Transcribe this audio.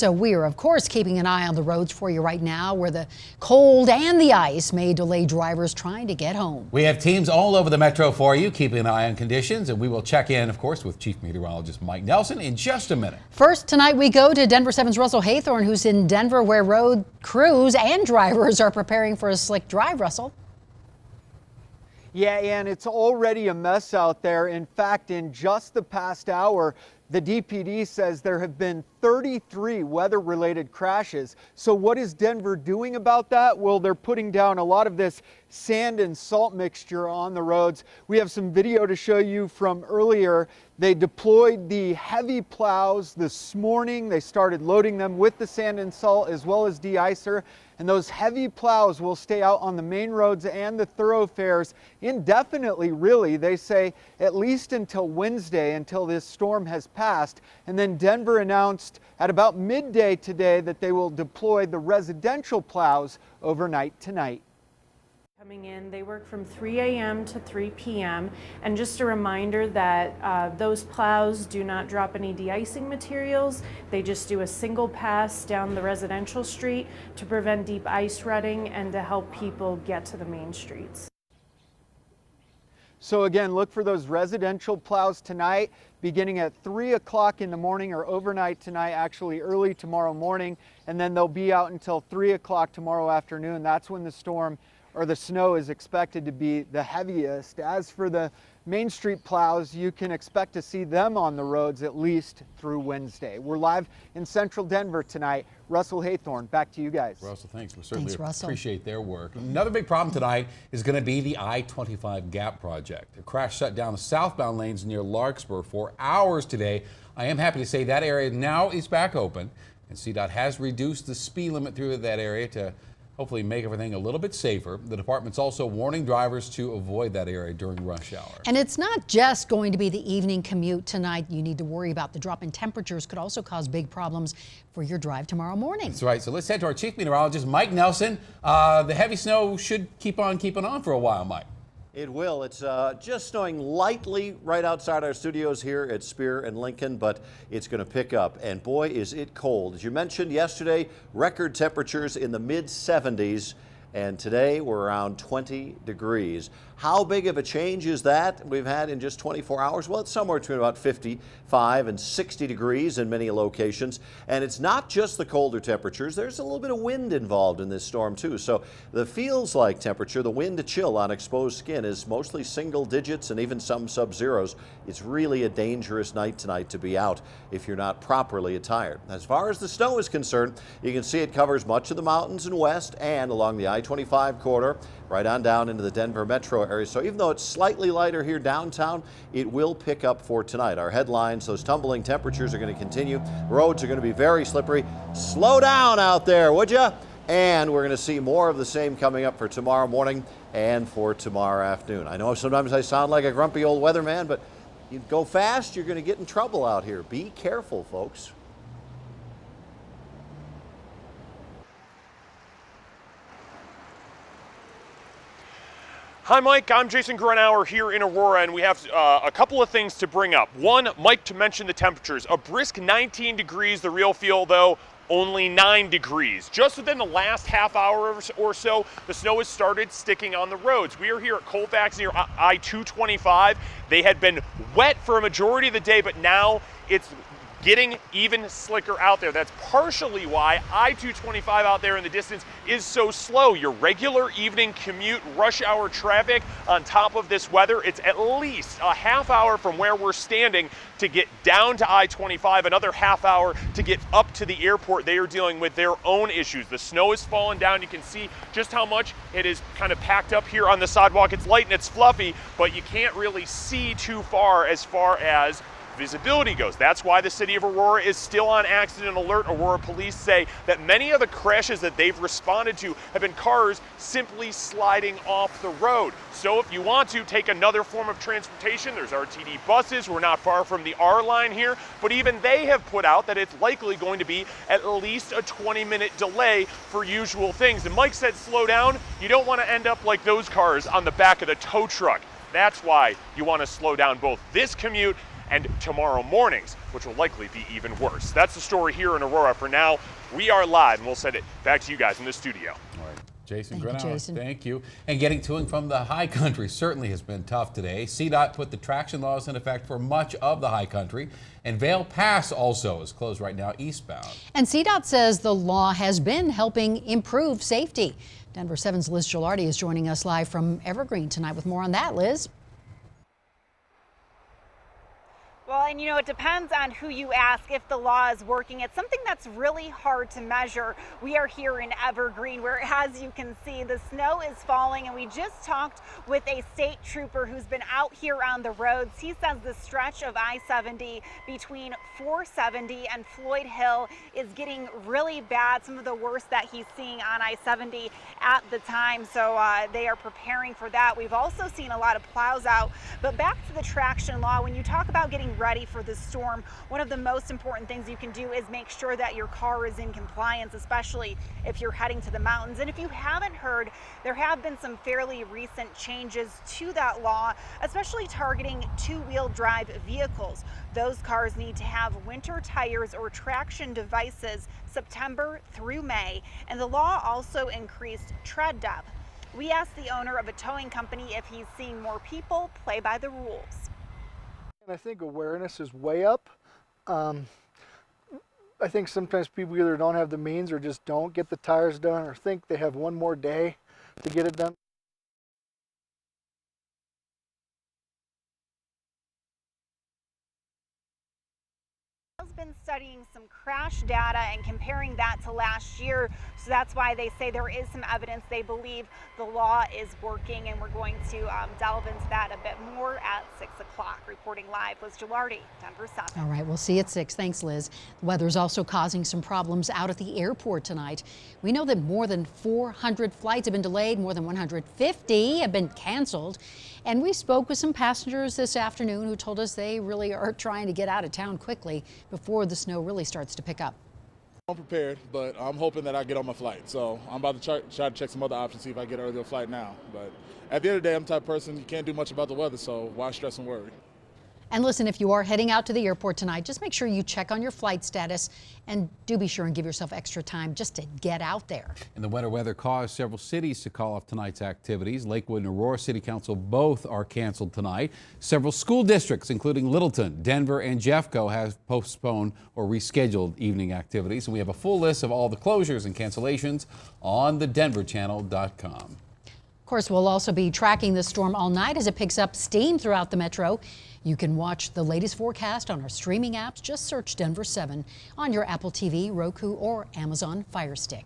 So we are, of course, keeping an eye on the roads for you right now, where the cold and the ice may delay drivers trying to get home. We have teams all over the metro for you, keeping an eye on conditions, and we will check in, of course, with Chief Meteorologist Mike Nelson in just a minute. First, tonight we go to Denver 7's Russell Haythorne, who's in Denver, where road crews and drivers are preparing for a slick drive. Russell? Yeah, and it's already a mess out there. In fact, in just the past hour, the DPD says there have been 33 weather-related crashes. So what is Denver doing about that? Well, they're putting down a lot of this sand and salt mixture on the roads. We have some video to show you from earlier. They deployed the heavy plows this morning. They started loading them with the sand and salt as well as de-icer. And those heavy plows will stay out on the main roads and the thoroughfares indefinitely, really. They say at least until Wednesday, until this storm has passed. And then Denver announced at about midday today that they will deploy the residential plows overnight tonight. Coming in, they work from 3 a.m. to 3 p.m. And just a reminder that those plows do not drop any de-icing materials. They just do a single pass down the residential street to prevent deep ice rutting and to help people get to the main streets. So again, look for those residential plows tonight, beginning at 3 o'clock in the morning or overnight tonight, actually early tomorrow morning. And then they'll be out until 3 o'clock tomorrow afternoon. That's when the storm or the snow is expected to be the heaviest. As for the Main Street plows, you can expect to see them on the roads at least through Wednesday. We're live in central Denver tonight. Russell Haythorne, back to you guys. Russell, thanks. We certainly Russell. appreciate their work. Another big problem tonight is going to be the I-25 Gap project. A crash shut down the southbound lanes near Larkspur for hours today. I am happy to say that area now is back open, and CDOT has reduced the speed limit through that area to hopefully make everything a little bit safer. The department's also warning drivers to avoid that area during rush hour. And it's not just going to be the evening commute tonight you need to worry about. The drop in temperatures could also cause big problems for your drive tomorrow morning. That's right. So let's head to our chief meteorologist, Mike Nelson. The heavy snow should keep on keeping on for a while, Mike. It will. It's just snowing lightly right outside our studios here at Spear and Lincoln, but it's going to pick up. And boy, is it cold. As you mentioned yesterday, record temperatures in the mid-70s. And today we're around 20 degrees. How big of a change is that we've had in just 24 hours? Well, it's somewhere between about 55 and 60 degrees in many locations. And it's not just the colder temperatures. There's a little bit of wind involved in this storm too. So the feels like temperature, the wind to chill on exposed skin is mostly single digits and even some sub-zeros. It's really a dangerous night tonight to be out if you're not properly attired. As far as the snow is concerned, you can see it covers much of the mountains and west and along the I-25 corridor, right on down into the Denver metro area. So even though it's slightly lighter here downtown, it will pick up for tonight. Our headlines, those tumbling temperatures are going to continue. Roads are going to be very slippery. Slow down out there, would you? And we're going to see more of the same coming up for tomorrow morning and for tomorrow afternoon. I know sometimes I sound like a grumpy old weatherman, but you go fast, you're going to get in trouble out here. Be careful, folks. Hi, Mike. I'm Jason Grenauer here in Aurora, and we have a couple of things to bring up. One, Mike, to mention the temperatures. A brisk 19 degrees, the real feel, though, only 9 degrees. Just within the last half hour or so, the snow has started sticking on the roads. We are here at Colfax near I-225. They had been wet for a majority of the day, but now it's getting even slicker out there. That's partially why I-225 out there in the distance is so slow. Your regular evening commute, rush hour traffic on top of this weather, it's at least a half hour from where we're standing to get down to I-25, another half hour to get up to the airport. They are dealing with their own issues. The snow is falling down. You can see just how much it is kind of packed up here on the sidewalk. It's light and it's fluffy, but you can't really see too far as visibility goes. That's why the city of Aurora is still on accident alert. Aurora police say that many of the crashes that they've responded to have been cars simply sliding off the road. So if you want to take another form of transportation, there's RTD buses. We're not far from the R line here, but even they have put out that it's likely going to be at least a 20-minute delay for usual things. And Mike said slow down. You don't want to end up like those cars on the back of the tow truck. That's why you want to slow down both this commute and tomorrow mornings, which will likely be even worse. That's the story here in Aurora. For now, we are live, and we'll send it back to you guys in the studio. All right. Jason Thank you, Grenauer, Jason. thank you. And getting to and from the high country certainly has been tough today. CDOT put the traction laws in effect for much of the high country, and Vail Pass also is closed right now eastbound. And CDOT says the law has been helping improve safety. Denver 7's Liz Gilardi is joining us live from Evergreen tonight with more on that. Liz? Well, and you know, it depends on who you ask if the law is working. It's something that's really hard to measure. We are here in Evergreen where, as you can see, the snow is falling, and we just talked with a state trooper who's been out here on the roads. He says the stretch of I-70 between 470 and Floyd Hill is getting really bad, some of the worst that he's seeing on I-70 at the time. So they are preparing for that. We've also seen a lot of plows out. But back to the traction law, when you talk about getting ready for the storm, one of the most important things you can do is make sure that your car is in compliance, especially if you're heading to the mountains. And if you haven't heard, there have been some fairly recent changes to that law, especially targeting two-wheel drive vehicles. Those cars need to have winter tires or traction devices September through May, and the law also increased tread depth. We asked the owner of a towing company if he's seeing more people play by the rules. I think awareness is way up. I think sometimes people either don't have the means or just don't get the tires done or think they have one more day to get it done. Been studying some crash data and comparing that to last year, so that's why they say there is some evidence they believe the law is working, and we're going to delve into that a bit more at 6 o'clock. Reporting live, Liz Gilardi, Denver 7. All right, we'll see you at 6. Thanks, Liz. The weather is also causing some problems out at the airport tonight. We know that more than 400 flights have been delayed, more than 150 have been canceled. And we spoke with some passengers this afternoon who told us they really are trying to get out of town quickly before the snow really starts to pick up. I'm prepared, but I'm hoping that I get on my flight. So I'm about to try to check some other options, see if I get an earlier flight now. But at the end of the day, I'm the type of person, you can't do much about the weather, so why stress and worry? And listen, if you are heading out to the airport tonight, just make sure you check on your flight status, and do be sure and give yourself extra time just to get out there. And the winter weather caused several cities to call off tonight's activities. Lakewood and Aurora City Council both are canceled tonight. Several school districts, including Littleton, Denver, and Jeffco, have postponed or rescheduled evening activities. And we have a full list of all the closures and cancellations on thedenverchannel.com. Of course, we'll also be tracking this storm all night as it picks up steam throughout the metro. You can watch the latest forecast on our streaming apps. Just search Denver 7 on your Apple TV, Roku, or Amazon Fire Stick.